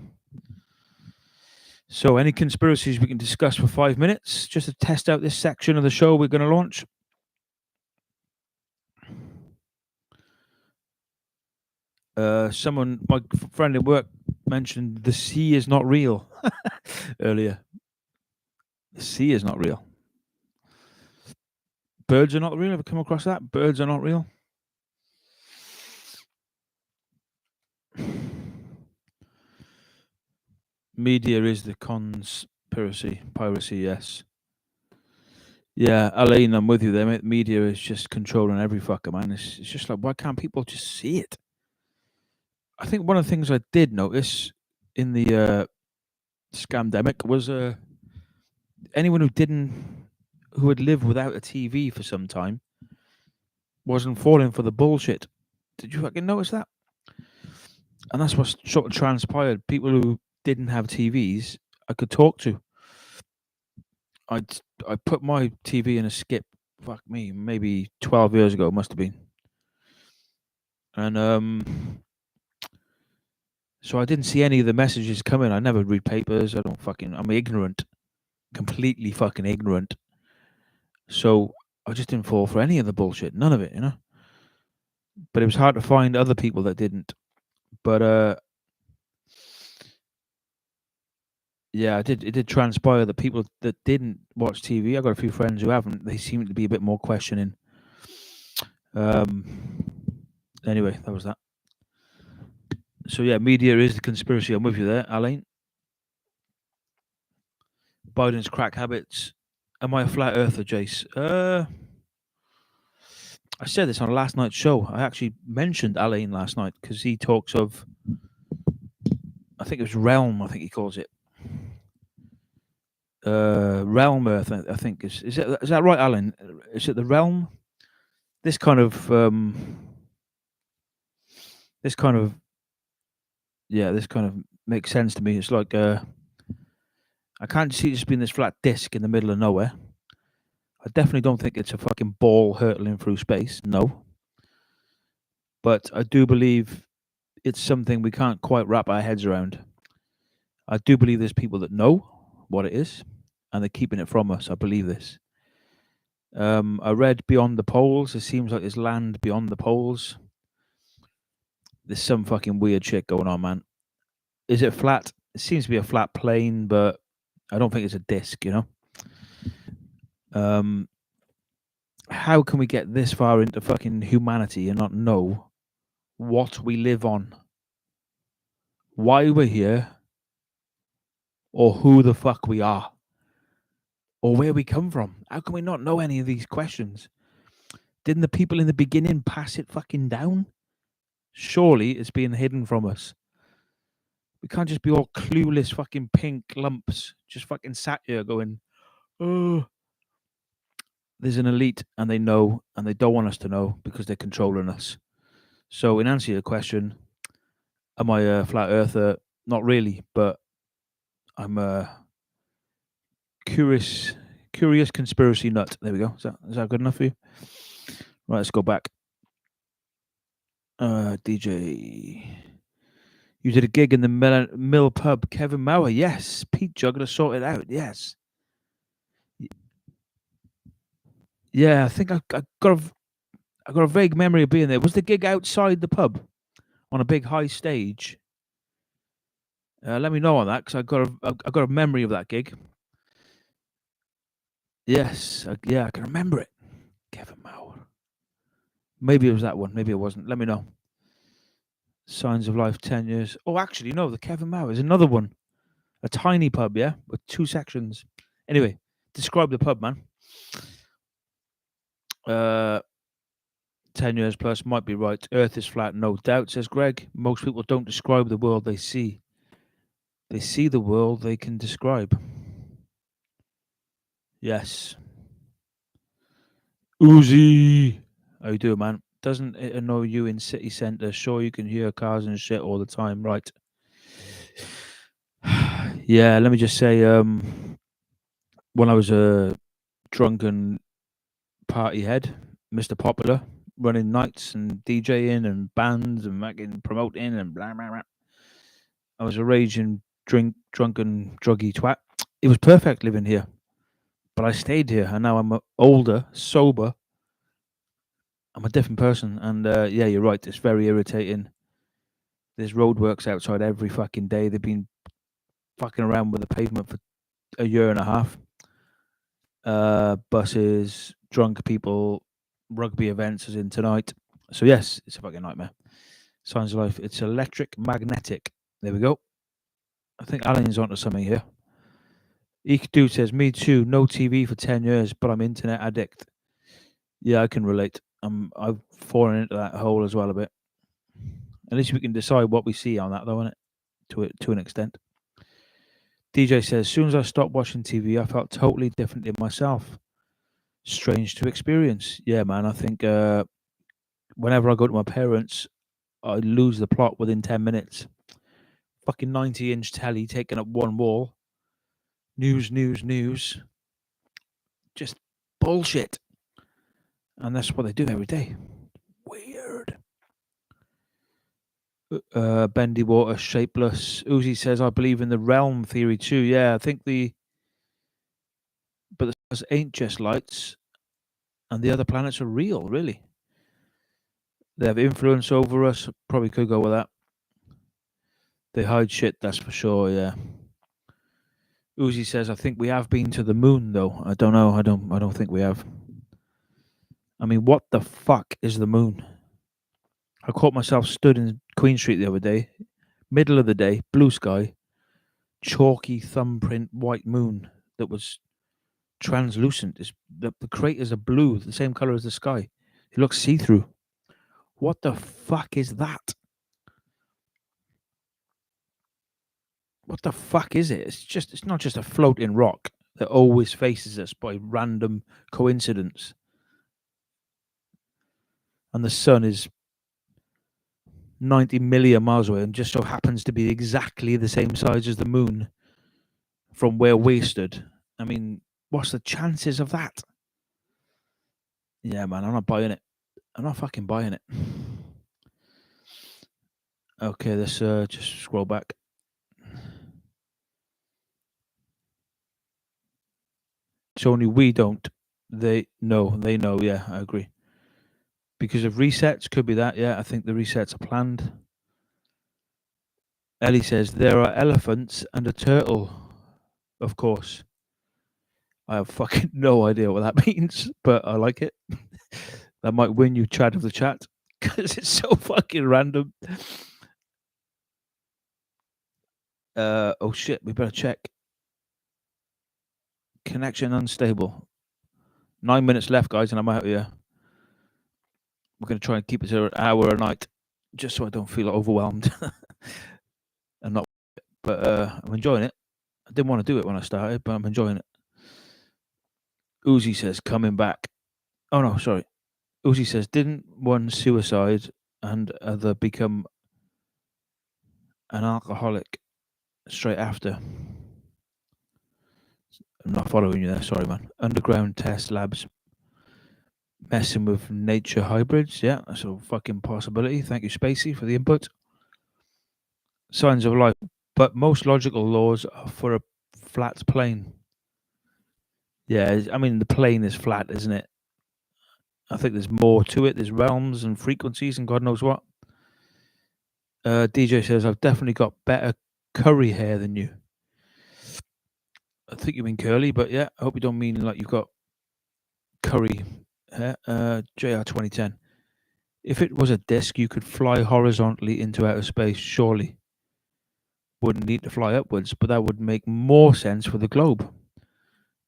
So, any conspiracies we can discuss for 5 minutes just to test out this section of the show we're going to launch? Someone, my friend at work, mentioned the sea is not real earlier. The sea is not real. Birds are not real. Ever come across that? Birds are not real. Media is the piracy, yes. Yeah, Alain, I'm with you there, mate. Media is just controlling every fucker, man. It's just like, why can't people just see it? I think one of the things I did notice in the scamdemic was anyone who had lived without a TV for some time wasn't falling for the bullshit. Did you fucking notice that? And that's what sort of transpired. People who didn't have TVs, I could talk to. I put my TV in a skip. Fuck me, maybe 12 years ago, must have been. And so I didn't see any of the messages coming. I never read papers. I'm ignorant, completely fucking ignorant. So I just didn't fall for any of the bullshit. None of it, you know. But it was hard to find other people that didn't. But yeah, it did transpire that people that didn't watch TV, I got a few friends who haven't, they seem to be a bit more questioning. Anyway, that was that. So yeah, media is the conspiracy. I'm with you there, Alain. Biden's crack habits. Am I a flat earther, Jace? I said this on last night's show. I actually mentioned Alain last night because he talks of, I think it was realm, I think he calls it. Realm Earth, I think. Is that right, Alan? Is it the realm? This kind of makes sense to me. It's like I can't see it just being this flat disc in the middle of nowhere. I definitely don't think it's a fucking ball hurtling through space. No. But I do believe it's something we can't quite wrap our heads around. I do believe there's people that know what it is, and they're keeping it from us. I believe this. I read Beyond the Poles. It seems like there's land beyond the poles. There's some fucking weird shit going on, man. Is it flat? It seems to be a flat plane, but I don't think it's a disc, you know? How can we get this far into fucking humanity and not know what we live on? Why we're here? Or who the fuck we are? Or where we come from? How can we not know any of these questions? Didn't the people in the beginning pass it fucking down? Surely it's being hidden from us. We can't just be all clueless fucking pink lumps just fucking sat here going, oh. There's an elite and they know and they don't want us to know because they're controlling us. So in answer to your question, am I a flat earther? Not really, but I'm a curious conspiracy nut. There we go. Is that good enough for you? Right, let's go back. DJ. You did a gig in the Mill Pub, Kevin Mauer. Yes. Pete Juggler sorted out. Yes. Yeah, I think I got a vague memory of being there. Was the gig outside the pub on a big high stage? Let me know on that because I got a memory of that gig. Yes, yeah, I can remember it. Kevin Mauer. Maybe it was that one. Maybe it wasn't. Let me know. Signs of Life, 10 years. Oh, actually, no, the Kevin Mauer is another one. A tiny pub, yeah, with 2 sections. Anyway, describe the pub, man. 10 years plus, might be right. Earth is flat, no doubt, says Greg. Most people don't describe the world they see. They see the world they can describe. Yes. Uzi. How you doing, man? Doesn't it annoy you in city centre? Sure, you can hear cars and shit all the time, right? Yeah, let me just say, when I was a drunken party head, Mr. Popular, running nights and DJing and bands and fucking promoting and blah, blah, blah. I was a raging, drunken, druggy twat. It was perfect living here. But I stayed here, and now I'm older, sober. I'm a different person, and yeah, you're right. It's very irritating. There's roadworks outside every fucking day. They've been fucking around with the pavement for a year and a half. Buses, drunk people, rugby events as in tonight. So yes, it's a fucking nightmare. Signs of Life. It's electric magnetic. There we go. I think Alan's onto something here. Eek Dude says, me too. No TV for 10 years, but I'm internet addict. Yeah, I can relate. I've fallen into that hole as well a bit. At least we can decide what we see on that, though, innit? To an extent. DJ says, as soon as I stopped watching TV, I felt totally different in myself. Strange to experience. Yeah, man. I think whenever I go to my parents, I lose the plot within 10 minutes. Fucking 90-inch telly taking up one wall. News. Just bullshit. And that's what they do every day. Weird. Bendy water, shapeless. Uzi says, I believe in the realm theory too. Yeah, I think but the stars ain't just lights, and the other planets are real, really. They have influence over us. Probably could go with that. They hide shit, that's for sure, yeah. Uzi says, I think we have been to the moon, though. I don't know. I don't think we have. I mean, what the fuck is the moon? I caught myself stood in Queen Street the other day, middle of the day, blue sky, chalky thumbprint white moon that was translucent. The craters are blue, the same color as the sky. It looks see-through. What the fuck is that? What the fuck is it? It's not just a floating rock that always faces us by random coincidence. And the sun is 90 million miles away and just so happens to be exactly the same size as the moon from where we stood. I mean, what's the chances of that? Yeah, man, I'm not buying it. I'm not fucking buying it. Okay, let's just scroll back. It's only we don't. They know. Yeah, I agree. Because of resets, could be that. Yeah, I think the resets are planned. Ellie says there are elephants and a turtle. Of course. I have fucking no idea what that means, but I like it. That might win you chat of the chat because it's so fucking random. Oh shit, we better check. Connection unstable. 9 minutes left, guys, and I'm out here. We're going to try and keep it to an hour a night, just so I don't feel overwhelmed. I'm not, but I'm enjoying it. I didn't want to do it when I started, but I'm enjoying it. Uzi says, coming back. Oh, no, sorry. Uzi says, didn't one suicide and other become an alcoholic straight after? I'm not following you there. Sorry, man. Underground test labs messing with nature hybrids. Yeah, that's a fucking possibility. Thank you, Spacey, for the input. Signs of life. But most logical laws are for a flat plane. Yeah, I mean, the plane is flat, isn't it? I think there's more to it. There's realms and frequencies and God knows what. DJ says, I've definitely got better curry hair than you. I think you mean curly, but yeah, I hope you don't mean like you've got curry hair. JR 2010. If it was a disc, you could fly horizontally into outer space, surely. Wouldn't need to fly upwards, but that would make more sense for the globe.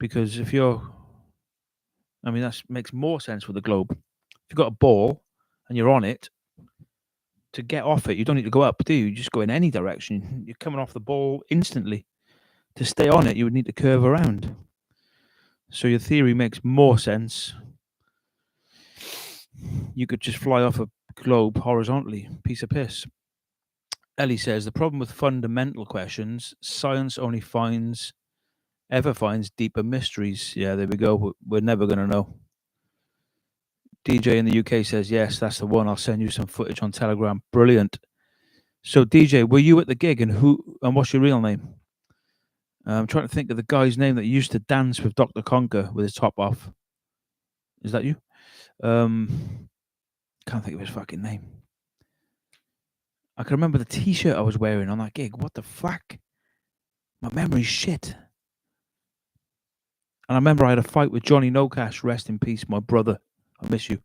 Because if you're... I mean, that makes more sense for the globe. If you've got a ball and you're on it, to get off it, you don't need to go up, do you? You just go in any direction. You're coming off the ball instantly. To stay on it, you would need to curve around. So your theory makes more sense. You could just fly off a globe horizontally. Piece of piss. Ellie says, the problem with fundamental questions, science only ever finds deeper mysteries. Yeah, there we go. We're never going to know. DJ in the UK says, yes, that's the one. I'll send you some footage on Telegram. Brilliant. So, DJ, were you at the gig, and what's your real name? I'm trying to think of the guy's name that used to dance with Dr. Conker with his top off. Is that you? Can't think of his fucking name. I can remember the T-shirt I was wearing on that gig. What the fuck? My memory's shit. And I remember I had a fight with Johnny No Cash. Rest in peace, my brother. I miss you.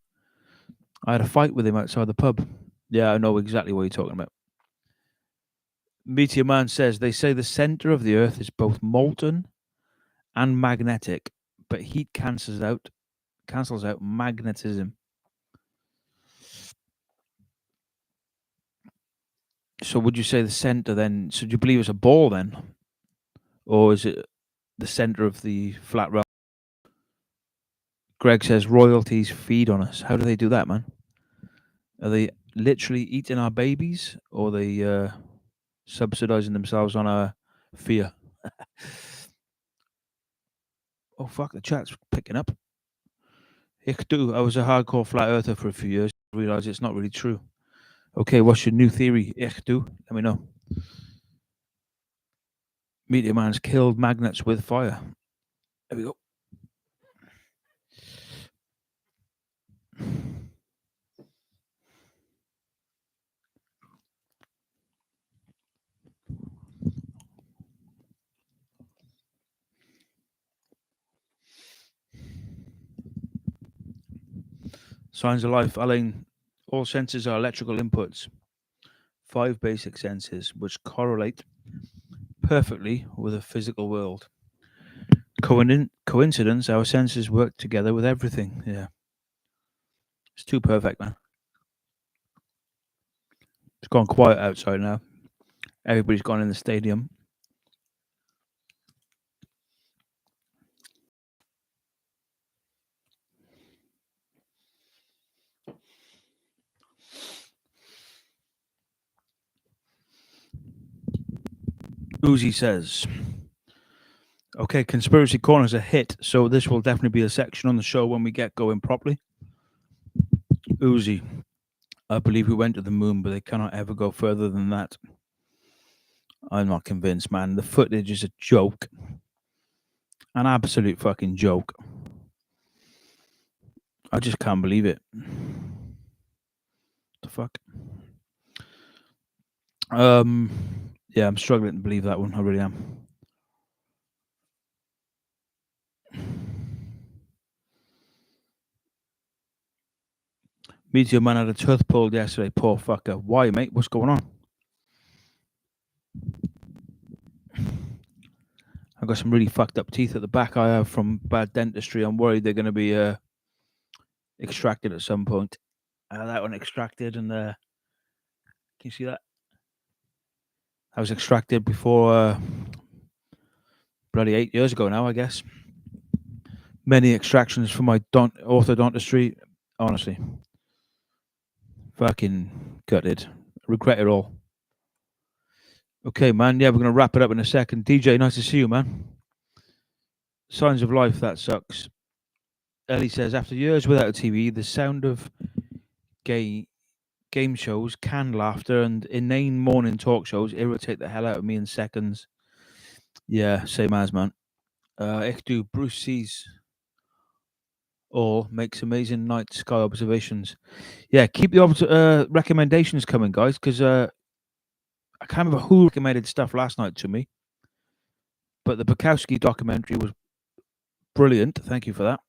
I had a fight with him outside the pub. Yeah, I know exactly what you're talking about. Meteor Man says, they say the center of the Earth is both molten and magnetic, but heat cancels out magnetism. So would you say the center then? So do you believe it's a ball then? Or is it the center of the flat realm? Greg says royalties feed on us. How do they do that, man? Are they literally eating our babies, or are they subsidizing themselves on our fear? Oh fuck, the chat's picking up. I was a hardcore flat earther for a few years. I realised it's not really true. Okay, what's your new theory? Ich do. Let me know. Meteor Man's killed magnets with fire. There we go. Signs of life, Alain. All senses are electrical inputs. 5 basic senses which correlate perfectly with the physical world. Coincidence, our senses work together with everything. Yeah. It's too perfect, man. It's gone quiet outside now. Everybody's gone in the stadium. Uzi says, okay, Conspiracy Corner's a hit, so this will definitely be a section on the show when we get going properly. Uzi, I believe we went to the moon, but they cannot ever go further than that. I'm not convinced, man. The footage is a joke. An absolute fucking joke. I just can't believe it. The fuck? Yeah, I'm struggling to believe that one. I really am. Meteor Man had a tooth pulled yesterday. Poor fucker. Why, mate? What's going on? I've got some really fucked up teeth at the back I have from bad dentistry. I'm worried they're going to be extracted at some point. That one extracted, and can you see that? I was extracted before bloody 8 years ago now, I guess. Many extractions for my orthodontistry. Honestly, fucking gutted. Regret it all. Okay, man. Yeah, we're going to wrap it up in a second. DJ, nice to see you, man. Signs of life, that sucks. Ellie says, after years without a TV, the sound of game shows, canned laughter, and inane morning talk shows irritate the hell out of me in seconds. Yeah, same as, man. Ich do. Bruce sees all, makes amazing night sky observations. Yeah, keep the recommendations coming, guys, because I can't remember who recommended stuff last night to me, but the Bukowski documentary was brilliant. Thank you for that.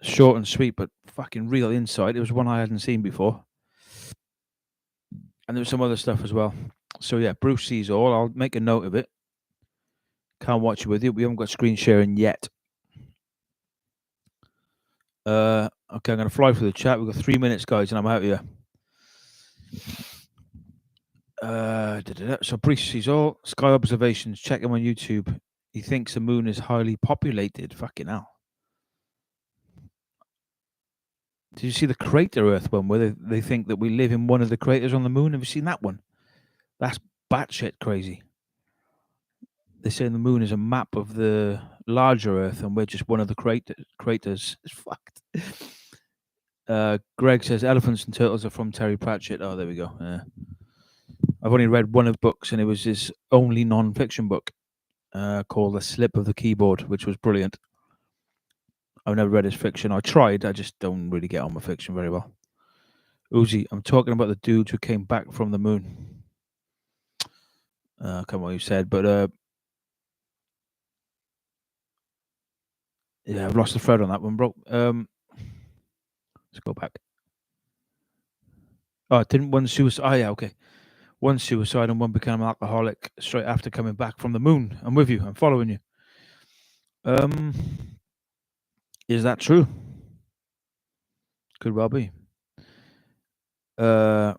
Short and sweet, but fucking real insight. It was one I hadn't seen before. And there was some other stuff as well. So yeah, Bruce sees all. I'll make a note of it. Can't watch it with you. We haven't got screen sharing yet. Okay, I'm going to fly through the chat. We've got 3 minutes, guys, and I'm out here. So Bruce sees all. Sky observations. Check him on YouTube. He thinks the moon is highly populated. Fucking hell. Did you see the crater Earth one where they think that we live in one of the craters on the moon? Have you seen that one? That's batshit crazy. They say the moon is a map of the larger Earth and we're just one of the craters. It's fucked. Greg says elephants and turtles are from Terry Pratchett. Oh, there we go. Yeah. I've only read one of the books, and it was his only non-fiction book called The Slip of the Keyboard, which was brilliant. I've never read his fiction. I tried. I just don't really get on with fiction very well. Uzi, I'm talking about the dudes who came back from the moon. Come on, you said, but yeah, I've lost the thread on that one, bro. Let's go back. Oh, didn't one suicide? Oh, yeah, okay. One suicide and one became an alcoholic straight after coming back from the moon. I'm with you. I'm following you. Is that true? Could well be. I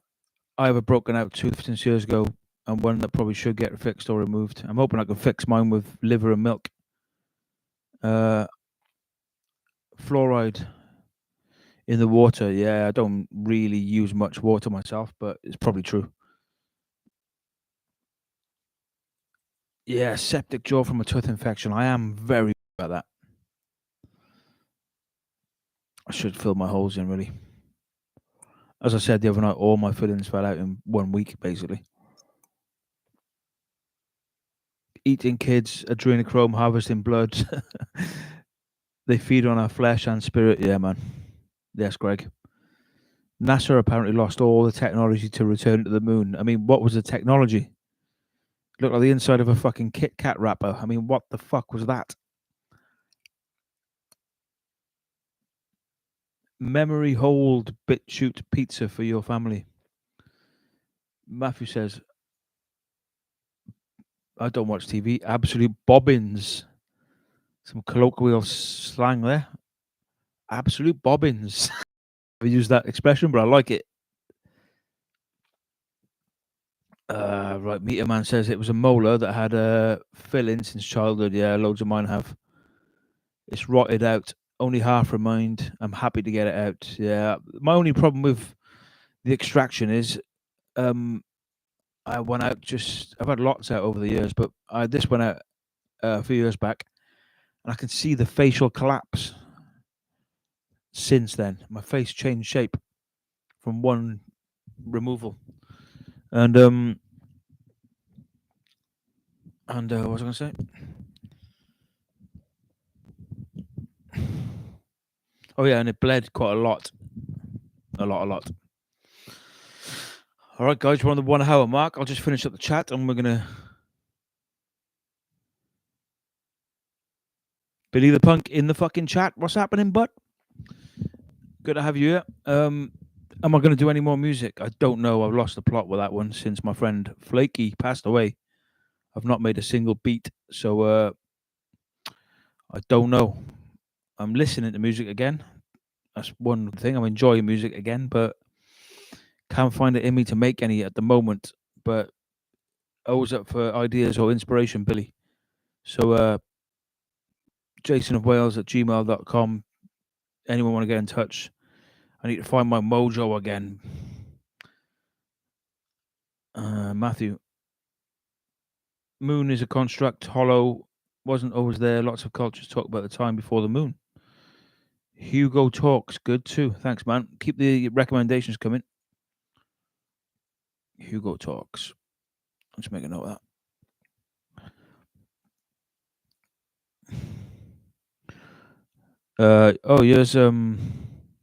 have a broken out tooth 15 years ago, and one that probably should get fixed or removed. I'm hoping I can fix mine with liver and milk. Fluoride in the water. Yeah, I don't really use much water myself, but it's probably true. Yeah, septic jaw from a tooth infection. I am very about that. I should fill my holes in, really. As I said the other night, all my fillings fell out in 1 week, basically. Eating kids, adrenochrome, harvesting blood. They feed on our flesh and spirit. Yeah, man. Yes, Greg. NASA apparently lost all the technology to return to the moon. I mean, what was the technology? Looked like the inside of a fucking Kit Kat wrapper. I mean, what the fuck was that? Memory hold bit shoot pizza for your family. Matthew says, I don't watch TV. Absolute bobbins. Some colloquial slang there. Absolute bobbins. I use that expression, but I like it. Right, Meter Man says it was a molar that had a fill-in since childhood. Yeah, loads of mine have. It's rotted out. Only half remained. I'm happy to get it out. Yeah, my only problem with the extraction is, I went out I've had lots out over the years, but this went out a few years back, and I can see the facial collapse. Since then, my face changed shape from one removal, and what was I going to say? Oh yeah, and it bled quite a lot. A lot. All right, guys, we're on the 1 hour mark. I'll just finish up the chat, and we're gonna Billy the Punk in the fucking chat. What's happening, bud? Good to have you here. Am I going to do any more music? I don't know. I've lost the plot with that one since my friend Flaky passed away. I've not made a single beat, so I don't know. I'm listening to music again. That's one thing. I'm enjoying music again, but can't find it in me to make any at the moment. But always up for ideas or inspiration, Billy. So jasonofwales@gmail.com. Anyone want to get in touch? I need to find my mojo again. Matthew. Moon is a construct. Hollow wasn't always there. Lots of cultures talk about the time before the moon. Hugo Talks. Good too. Thanks, man. Keep the recommendations coming. Hugo Talks. Let's make a note of that. Here's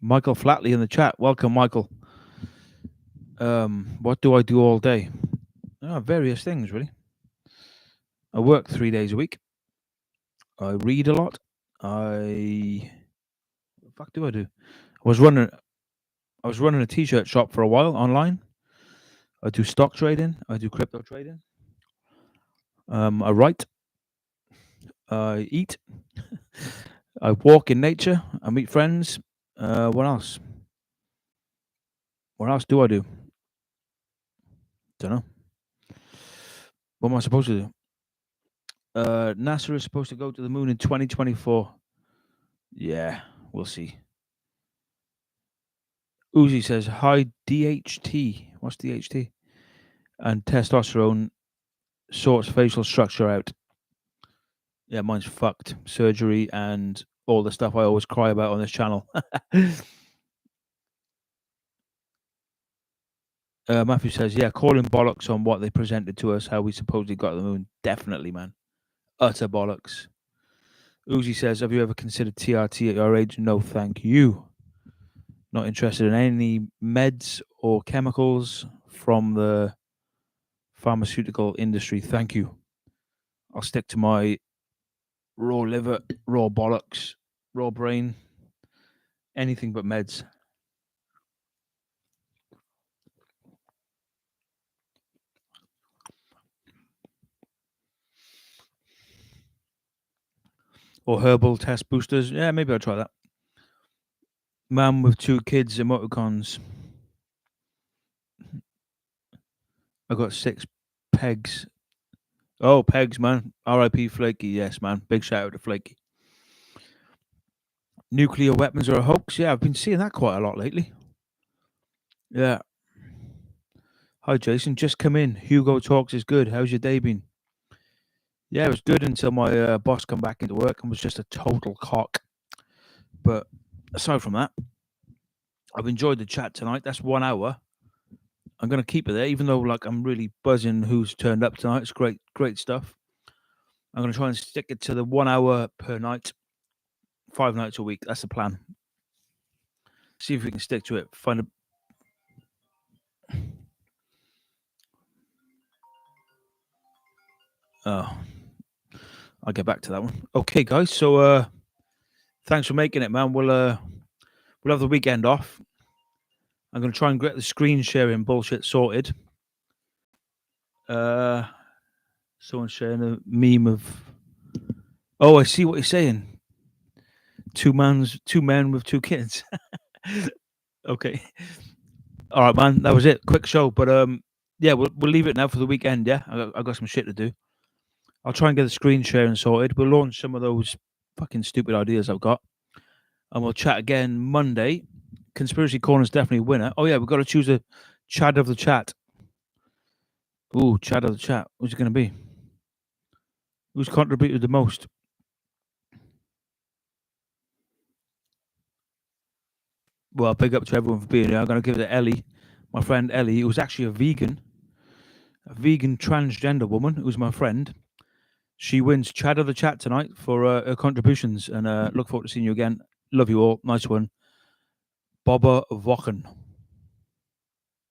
Michael Flatley in the chat. Welcome, Michael. What do I do all day? Various things, really. I work 3 days a week. I read a lot. What the fuck do I do? I was running a t-shirt shop for a while online. I do stock trading. I do crypto trading. I write. I eat. I walk in nature. I meet friends. What else? What else do I do? Don't know. What am I supposed to do? NASA is supposed to go to the moon in 2024. Yeah, we'll see. Uzi says, high DHT. What's DHT? And testosterone sorts facial structure out. Yeah, mine's fucked. Surgery and all the stuff I always cry about on this channel. Matthew says, yeah, calling bollocks on what they presented to us, how we supposedly got to the moon. Definitely, man. Utter bollocks. Uzi says, have you ever considered TRT at your age? No, thank you. Not interested in any meds or chemicals from the pharmaceutical industry. Thank you. I'll stick to my raw liver, raw bollocks, raw brain, anything but meds. Or herbal test boosters. Yeah, maybe I'll try that. Man with 2 kids, emoticons. I got 6 pegs. Oh, pegs, man. R.I.P. Flaky. Yes, man. Big shout out to Flaky. Nuclear weapons are a hoax. Yeah, I've been seeing that quite a lot lately. Yeah. Hi, Jason. Just come in. Hugo Talks is good. How's your day been? Yeah, it was good until my boss come back into work and was just a total cock. But aside from that, I've enjoyed the chat tonight. That's 1 hour. I'm going to keep it there, even though like I'm really buzzing who's turned up tonight. It's great stuff. I'm going to try and stick it to the 1 hour per night, 5 nights a week. That's the plan. See if we can stick to it. Find a... Oh, I'll get back to that one. Okay, guys. So thanks for making it, man. We'll have the weekend off. I'm going to try and get the screen sharing bullshit sorted. Someone's sharing a meme of... Oh, I see what you're saying. Two men with 2 kids. Okay. All right, man. That was it. Quick show, but yeah, we'll leave it now for the weekend. Yeah, I got some shit to do. I'll try and get the screen sharing sorted. We'll launch some of those fucking stupid ideas I've got, and we'll chat again Monday. Conspiracy Corner's definitely a winner. Oh yeah, we've got to choose a Chad of the chat. Ooh, Chad of the chat. Who's it going to be? Who's contributed the most? Well, big up to everyone for being here. I'm going to give it to Ellie, my friend Ellie, who was actually a vegan transgender woman who was my friend. She wins Chad of the chat tonight for her contributions, and look forward to seeing you again. Love you all. Nice one. BOBO FOCHYN.